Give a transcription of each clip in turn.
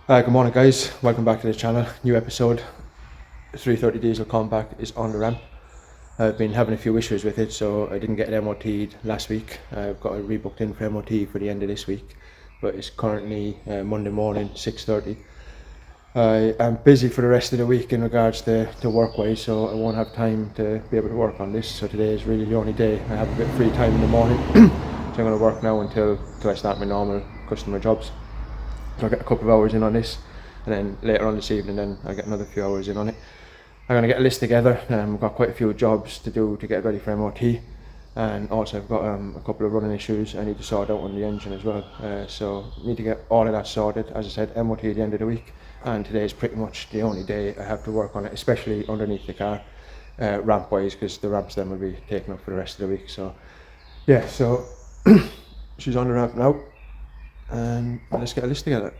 Good morning guys, welcome back to the channel. New episode. 330 diesel compact is on the ramp. I've been having a few issues with it, so I didn't get it MOT'd last week. I've got it rebooked in for MOT for the end of this week, but it's currently Monday morning 6:30. I am busy for the rest of the week in regards to work-wise, so I won't have time to be able to work on this. So today is really the only day I have a bit of free time in the morning. So I'm going to work now until I start my normal customer jobs. I'll get a couple of hours in on this, and then later on this evening then I'll get another few hours in on it. I'm going to get a list together. I've got quite a few jobs to do to get ready for MOT, and also I've got a couple of running issues I need to sort out on the engine as well. So I need to get all of that sorted. As I said, MOT at the end of the week, and today is pretty much the only day I have to work on it, especially underneath the car, ramp wise, because the ramps then will be taken up for the rest of the week. So yeah, so she's on the ramp now, and let's get a list together.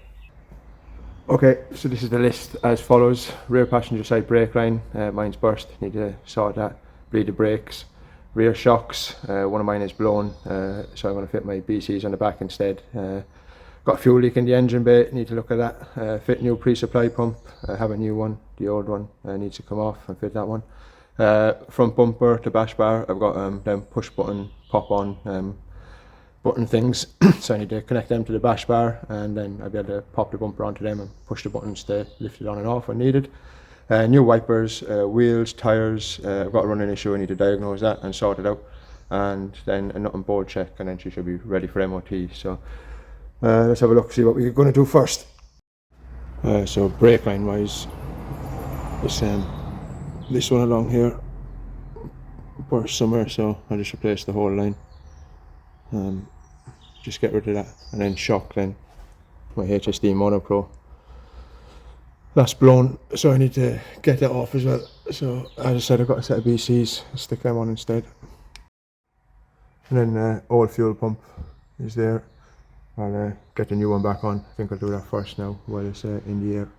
Okay, so this is the list as follows. Rear passenger side brake line, mine's burst, need to sort that. Bleed the brakes. Rear shocks, one of mine is blown, so I'm going to fit my BCs on the back instead. Got a fuel leak in the engine bay, need to look at that. Fit new pre-supply pump, have a new one, the old one needs to come off and fit that one. Front bumper to bash bar, I've got them push button, pop on button things, so I need to connect them to the bash bar, and then I'll be able to pop the bumper onto them and push the buttons to lift it on and off when needed. New wipers, wheels, tyres, I've got a running issue, I need to diagnose that and sort it out, and then a nut and bolt check, and then she should be ready for MOT. So let's have a look, see what we're going to do first. So brake line wise, this one along here burst somewhere, so I'll just replace the whole line. Just get rid of that, and then shock, then my HSD Mono Pro, that's blown, so I need to get that off as well. So as I said, I've got a set of BCs, I'll stick them on instead. And then oil fuel pump is there. I'll get the new one back on. I think I'll do that first now while it's in the air.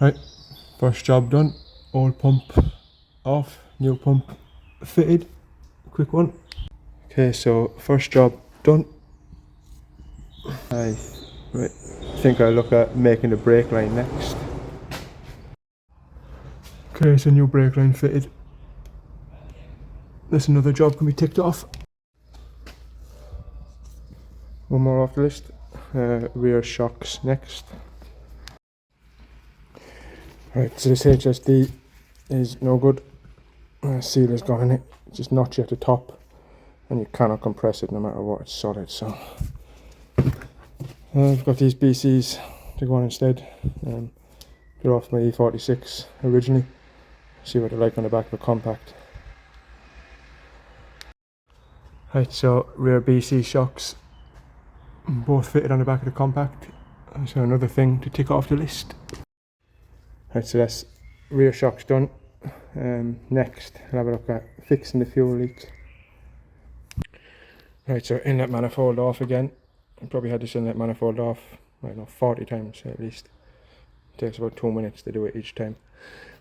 Right, first job done. Old pump off, new pump fitted. Quick one. Okay, so first job done. Right, I think I'll look at making the brake line next. Okay, so new brake line fitted. That's another job can be ticked off. One more off the list. Rear shocks next. Right, so this HSD is no good. Seal has gone in it, just notchy at the top, and you cannot compress it no matter what, it's solid. So I've got these BCs to go on instead. They're off my E36 originally. See what they're like on the back of a compact. Right, so rear BC shocks, both fitted on the back of the compact. So another thing to tick off the list. Right, so that's rear shocks done. Next, I'll have a look at fixing the fuel leak. Right, so inlet manifold off again. I probably had this inlet manifold off, I don't know, 40 times at least. It takes about 2 minutes to do it each time.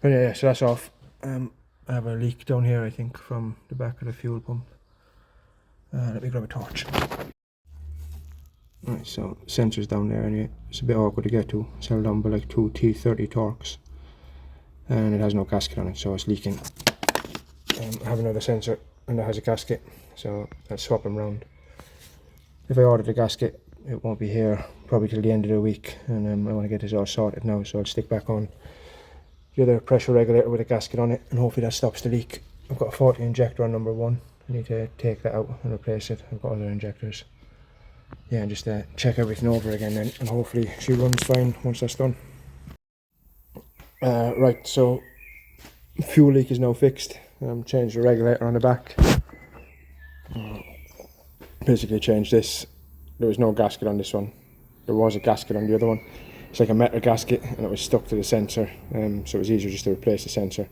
But yeah, so that's off. I have a leak down here, I think, from the back of the fuel pump. Let me grab a torch. Right, so sensor's down there anyway. It's a bit awkward to get to. It's held on by like two T30 Torx, and it has no gasket on it, so it's leaking. I have another sensor and that has a gasket, so I'll swap them round. If I ordered a gasket, it won't be here probably till the end of the week, and I want to get this all sorted now, so I'll stick back on the other pressure regulator with a gasket on it, and hopefully that stops the leak. I've got a 40 injector on number 1. I need to take that out and replace it. I've got other injectors. Yeah, and just check everything over again then, and hopefully she runs fine once that's done. Right, so fuel leak is now fixed. Changed the regulator on the back. Basically changed this. There was no gasket on this one. There was a gasket on the other one. It's like a metal gasket, and it was stuck to the sensor, so it was easier just to replace the sensor.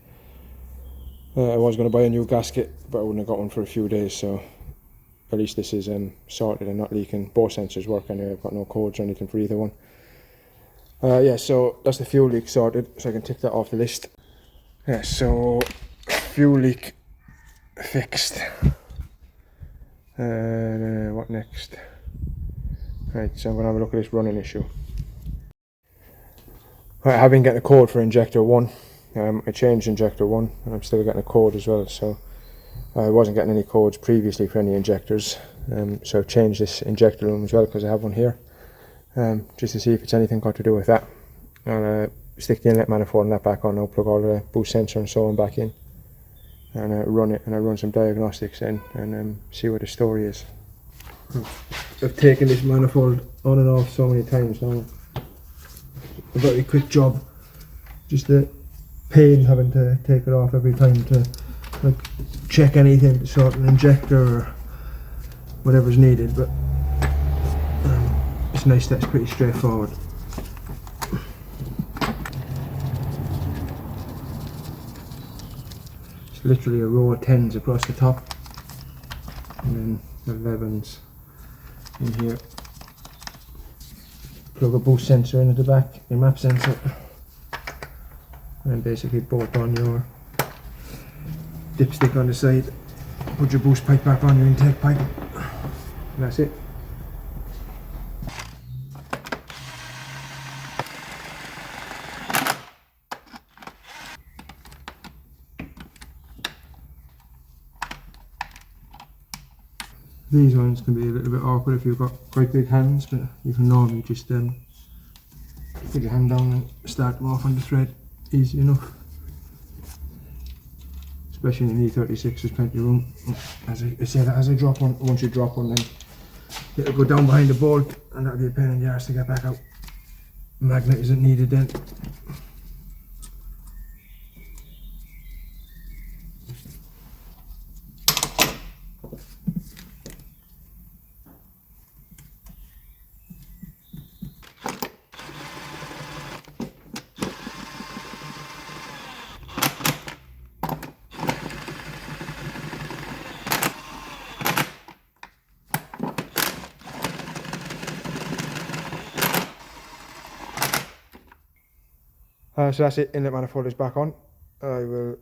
I was going to buy a new gasket, but I wouldn't have got one for a few days, so at least this is sorted and not leaking. Both sensors work anyway. I've got no codes or anything for either one. Yeah, so that's the fuel leak sorted, so I can tick that off the list. Yeah, so fuel leak fixed. What next? Right, so I'm going to have a look at this running issue. Right, I have been getting a code for injector 1. I changed injector 1 and I'm still getting a code as well, so I wasn't getting any codes previously for any injectors. So I've changed this injector room as well because I have one here, just to see if it's anything got to do with that. And stick the inlet manifold and that back on. I'll plug all the boost sensor and so on back in, and run it, and I run some diagnostics in and see what the story is. I've taken this manifold on and off so many times now. A very quick job, just the pain having to take it off every time to like check anything, to sort an injector or whatever's needed, but it's nice that it's pretty straightforward. It's literally a row of 10s across the top and then 11s in here. Plug a boost sensor in at the back, your map sensor, and basically bolt on your dipstick on the side, put your boost pipe back on your intake pipe, and that's it. These ones can be a little bit awkward if you've got quite big hands, but you can normally just put your hand down and start them off on the thread, easy enough. Especially in an E36, there's plenty of room. As I say that as I drop one, once you drop one, then it'll go down behind the bolt, and that'll be a pain in the arse to get back out. Magnet isn't needed then. So that's it, inlet manifold is back on. I will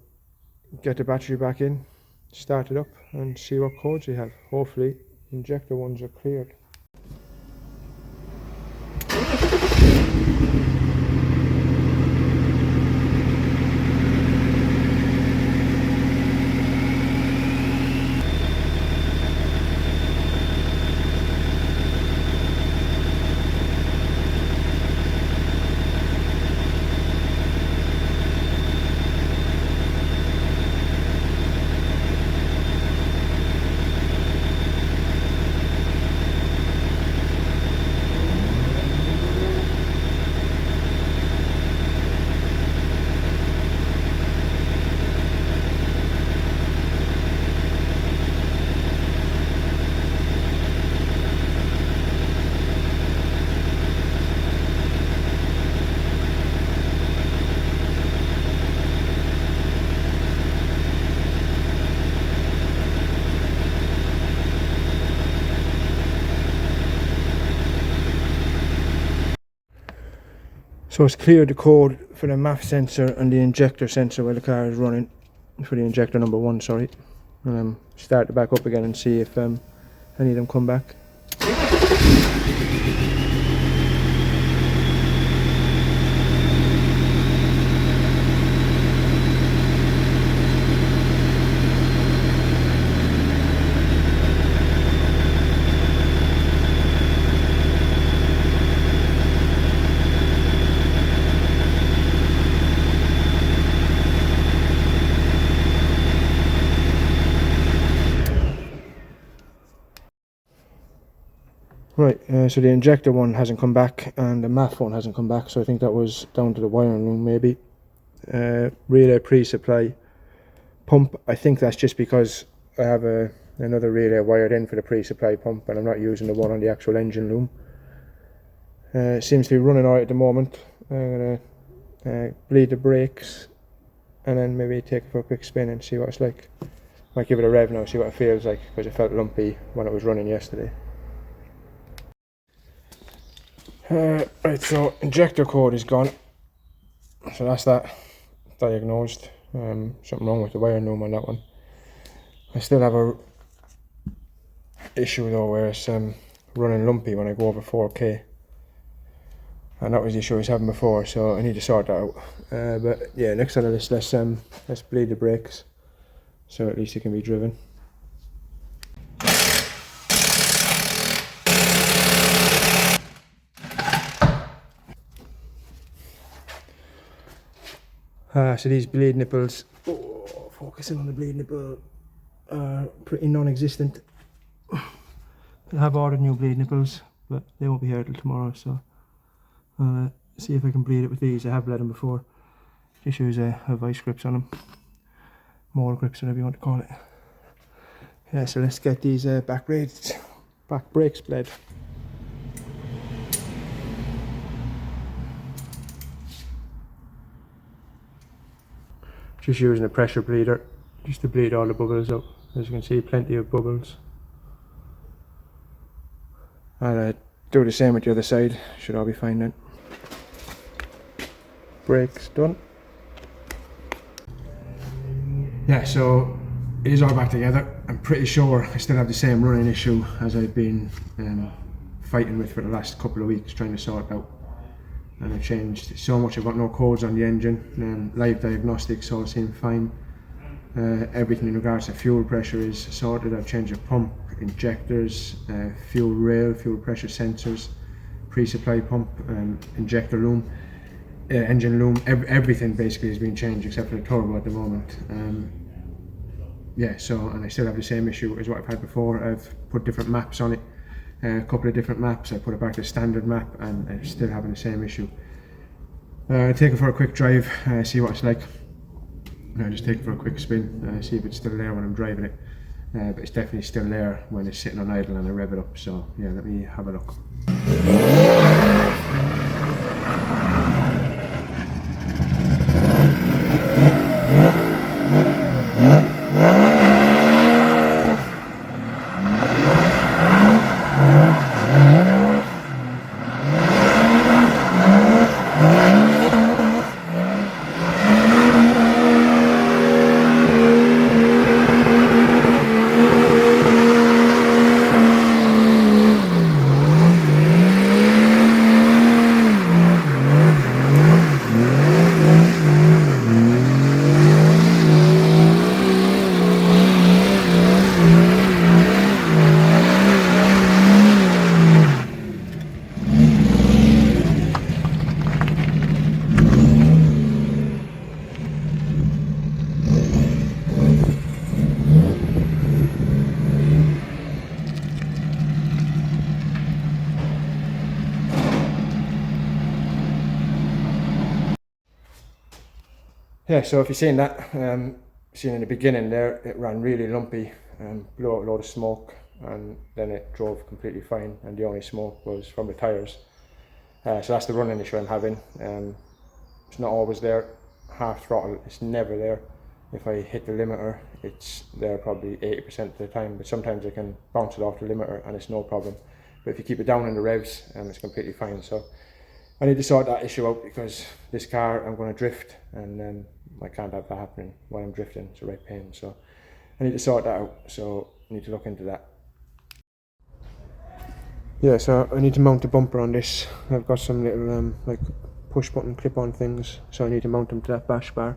get the battery back in, start it up and see what codes we have. Hopefully injector ones are cleared. So it's cleared the code for the MAF sensor and the injector sensor while the car is running, for the injector number 1, sorry. Start it back up again and see if any of them come back. Right, so the injector one hasn't come back and the MAF one hasn't come back, so I think that was down to the wiring room maybe. Relay pre-supply pump, I think that's just because I have another relay wired in for the pre-supply pump and I'm not using the one on the actual engine room. It seems to be running alright at the moment. I'm going to bleed the brakes and then maybe take it for a quick spin and see what it's like. Might give it a rev now, see what it feels like, because it felt lumpy when it was running yesterday. Right, so injector code is gone, so that's that diagnosed. Something wrong with the wiring loom on that one. I still have a issue though where it's running lumpy when I go over 4k, and that was the issue I was having before, so I need to sort that out. But yeah, next on the list, let's bleed the brakes so at least it can be driven. So these blade nipples, focusing on the blade nipple, are pretty non-existent. I have ordered new blade nipples, but they won't be here till tomorrow, so I'll see if I can bleed it with these. I have bled them before. Just use a vice grips on them, more grips, whatever you want to call it. Yeah, so let's get these back brakes bled. Just using a pressure bleeder just to bleed all the bubbles out. As you can see, plenty of bubbles. I'll do the same with the other side, should all be fine then. Brakes done. Yeah, so it is all back together. I'm pretty sure I still have the same running issue as I've been fighting with for the last couple of weeks, trying to sort out. And I've changed so much. I've got no codes on the engine, live diagnostics all seem fine. Everything in regards to fuel pressure is sorted. I've changed the pump, injectors, fuel rail, fuel pressure sensors, pre-supply pump, injector loom, engine loom, everything basically has been changed except for the turbo at the moment. Yeah, so, and I still have the same issue as what I've had before. I've put different maps on it, a couple of different maps. I put it back to standard map and I'm still having the same issue. I'll take it for a quick drive, see what it's like. I'll just take it for a quick spin, see if it's still there when I'm driving it. But it's definitely still there when it's sitting on idle and I rev it up, so yeah, let me have a look. Yeah, so if you're seeing that, seeing in the beginning there, it ran really lumpy and blew out a load of smoke, and then it drove completely fine, and the only smoke was from the tyres. So that's the running issue I'm having. It's not always there, half throttle, it's never there. If I hit the limiter, it's there probably 80% of the time, but sometimes I can bounce it off the limiter and it's no problem. But if you keep it down in the revs, it's completely fine. So I need to sort that issue out, because this car, I'm going to drift, and I can't have that happening while I'm drifting. It's a right pain, so I need to sort that out. So I need to look into that. Yeah, so I need to mount the bumper on this. I've got some little like push button clip-on things, so I need to mount them to that bash bar.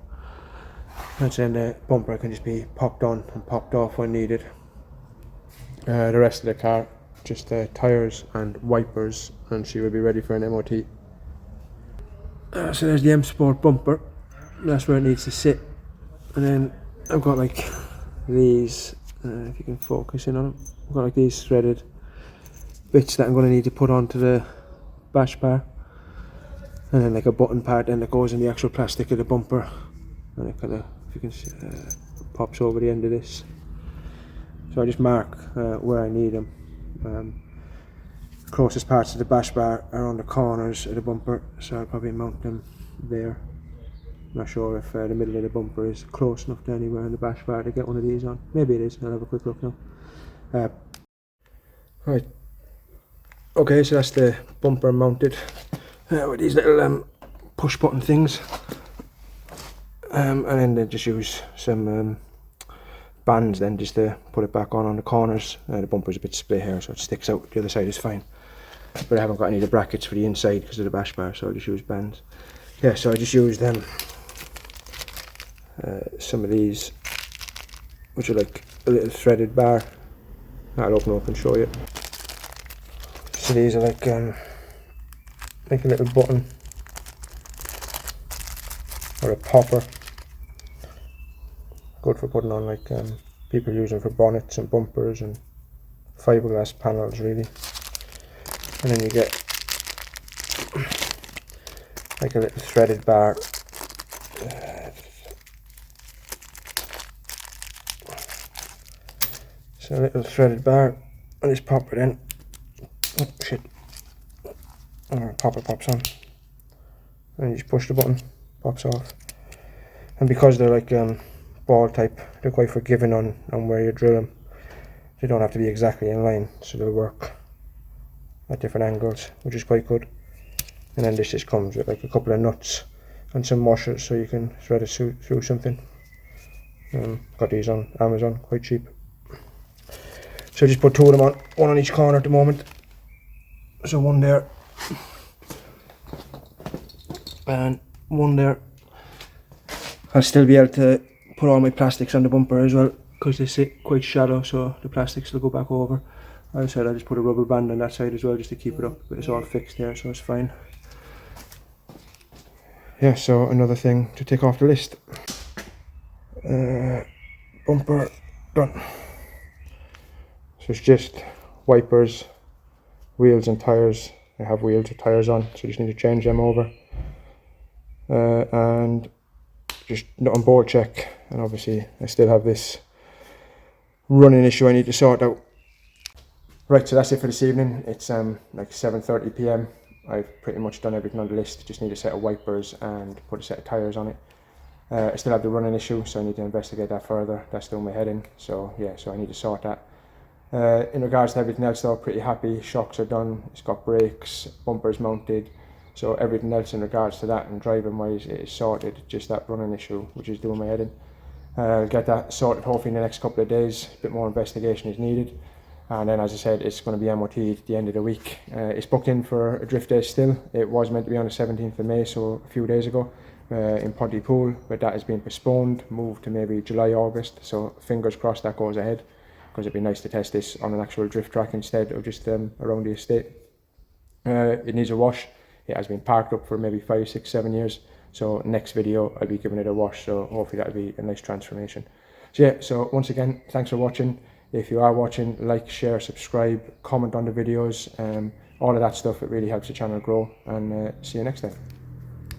And then the bumper can just be popped on and popped off when needed. The rest of the car, just tyres and wipers, and she will be ready for an MOT. So there's the M Sport bumper, that's where it needs to sit. And then I've got like these, if you can focus in on them, I've got like these threaded bits that I'm going to need to put onto the bash bar. And then like a button pad then that goes in the actual plastic of the bumper. And it kind of, if you can see, pops over the end of this. So I just mark where I need them. Closest parts of the bash bar are on the corners of the bumper, so I'll probably mount them there. I'm not sure if the middle of the bumper is close enough to anywhere in the bash bar to get one of these on. Maybe it is, I'll have a quick look now. Right, Okay, so that's the bumper mounted with these little push button things, and then they just use some bands then just to put it back on the corners. The bumper's a bit split here, so it sticks out. The other side is fine, but I haven't got any of the brackets for the inside because of the bash bar, so I just use bands. Yeah, so I just used some of these, which are like a little threaded bar. I'll open up and show you. So these are like a little button or a popper. Good for putting on, like people use them for bonnets and bumpers and fiberglass panels really. And then you get like a little threaded bar. So a little threaded bar and this popper then, oh shit, or popper pops on, and you just push the button, pops off. And because they're like ball type, they're quite forgiving on where you drill them. They don't have to be exactly in line, so they'll work at different angles, which is quite good. And then this just comes with like a couple of nuts and some washers, so you can thread it through something. Got these on Amazon, quite cheap. So just put two of them on, one on each corner at the moment. So one there and one there. I'll still be able to put all my plastics on the bumper as well, because they sit quite shallow, so the plastics will go back over. As I said, I just put a rubber band on that side as well just to keep it up, but it's all fixed there, so it's fine. Yeah, so another thing to tick off the list. Bumper done. So it's just wipers, wheels and tyres. I have wheels with tyres on, so just need to change them over. And just on board check, and obviously I still have this running issue I need to sort out. Right, so that's it for this evening. It's like 7:30 p.m. I've pretty much done everything on the list. Just need a set of wipers and put a set of tyres on it. I still have the running issue, so I need to investigate that further. That's still my head in, so yeah, so I need to sort that. In regards to everything else though, pretty happy. Shocks are done, it's got brakes, bumpers mounted, so everything else in regards to that and driving wise it is sorted. Just that running issue which is doing my head in. I'll get that sorted hopefully in the next couple of days. A bit more investigation is needed, and then as I said, it's going to be MOT at the end of the week. It's booked in for a drift day still. It was meant to be on the 17th of May, so a few days ago, in Pontypool, but that has been postponed, moved to maybe July, August, so fingers crossed that goes ahead, because it'd be nice to test this on an actual drift track instead of just around the estate. It needs a wash. It has been parked up for maybe 5, 6, 7 years, so next video I'll be giving it a wash, so hopefully that'll be a nice transformation. So yeah, so once again, thanks for watching. If you are watching, like, share, subscribe, comment on the videos, all of that stuff. It really helps the channel grow, and see you next time.